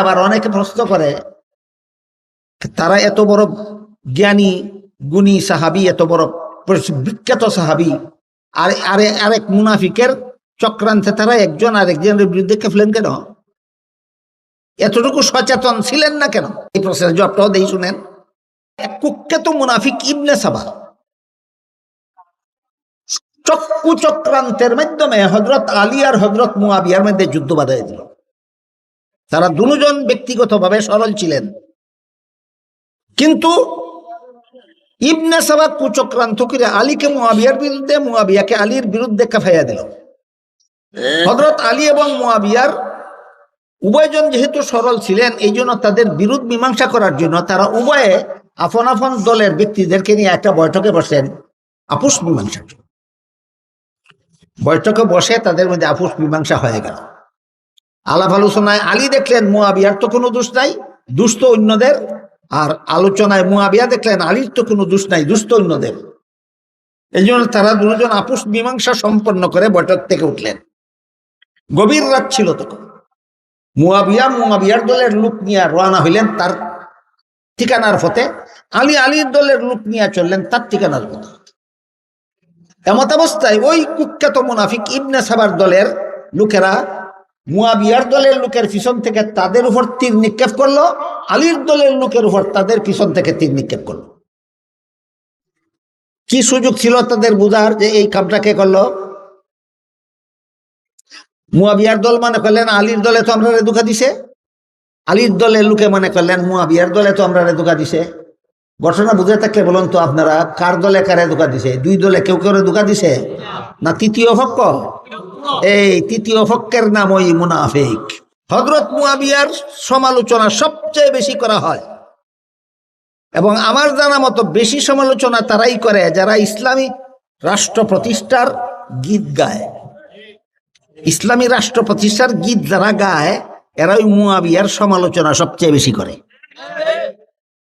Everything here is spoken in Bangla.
আবার অনেকে প্রশ্ন করে তারা এত বড় জ্ঞানী গুণী সাহাবী, এত বড় বিখ্যাত সাহাবী, আর আরেক মুনাফিকের চক্রান্তে তারা একজন আরেকজনের বিরুদ্ধে খেপলেন কেন? এতটুকু সচেতন ছিলেন না কেন? এই প্রশ্নের জবাবটাও দেই, শুনেন। এক কুখ্যাত মুনাফিক ইবনে সাবা চক্ষু চক্রান্তের মাধ্যমে হযরত আলী আর হযরত মুয়াবিয়ার মধ্যে যুদ্ধ বাঁধাই দিল। তারা দুজন ব্যক্তিগতভাবে সরল ছিলেন, কিন্তু ইবনে সাবা কুচক্রান্ত করে আলীকে মুয়াবিয়ার বিরুদ্ধে, মুয়াবিয়াকে আলীর বিরুদ্ধে কাফাইয়া দিল। হযরত আলী এবং মুয়াবিয়ার উভয়জন যেহেতু সরল ছিলেন, এই জন্য তাদের বিরোধ মীমাংসা করার জন্য তারা উভয়ে আপন আপন দলের ব্যক্তিদেরকে নিয়ে একটা বৈঠকে বসেন আপোষ মীমাংসা। বৈঠকে বসে তাদের মধ্যে আপোষ মীমাংসা হয়ে গেল। আলাপ আলোচনায় আলী দেখলেন মুয়াবিয়ার তো কোনো দোষ নাই, দোষ তো অন্যদের। আর আলোচনায় মুয়াবিয়া দেখলেন আলীর তো কোনো দোষ নাই, দোষ তো অন্যদের। এই জন্য তারা দুজন আপোষ মীমাংসা সম্পন্ন করে বৈঠক থেকে উঠলেন। গভীর রাত ছিল তখন। মুয়াবিয়ার দলের লোক নিয়ে রওনা হইলেন তার ঠিকানার পথে, আলী আলীর দলের লোক নিয়ে চললেন তার ঠিকানার পথে। এমত অবস্থায় ওই কুখ্যাত মুনাফিক ইবনে সাবার দলের লোকেরা মুয়াবিয়ার দলের লোকের পিছন থেকে তাদের উপর তীর নিক্ষেপ করলো, আলীর দলের লোকের উপর তাদের পিছন থেকে তীর নিক্ষেপ করলো। কি সুযোগ ছিল তাদের বুঝার যে এই কামটা কে করলো? মুয়াবিয়ার দল মনে করলেন আলীর দলে তো আমরা ধোঁকা দিছে, আলীর দলের লোকে মনে করলেন মুয়াবিয়ার দলে তো আমরা ধোঁকা দিছে। ঘটনা বুঝে থাকলে বলুন তো আপনারা, কার দলে কারে ধোঁকা দিছে? দুই দলে কেউ কেউ ধোঁকা দিছে না তৃতীয় পক্ষ? এই তৃতীয় পক্ষের নাম ওই মুনাফিক। হযরত মুয়াবিয়ার সমালোচনা সবচেয়ে বেশি করা হয়, এবং আমার জানা মতো বেশি সমালোচনা তারাই করে যারা ইসলামী রাষ্ট্র প্রতিষ্ঠার গীত গায়। ইসলামী রাষ্ট্র প্রতিষ্ঠার গীত যারা গায় এরা ওই মুয়াবিয়ার সমালোচনা সবচেয়ে বেশি করে।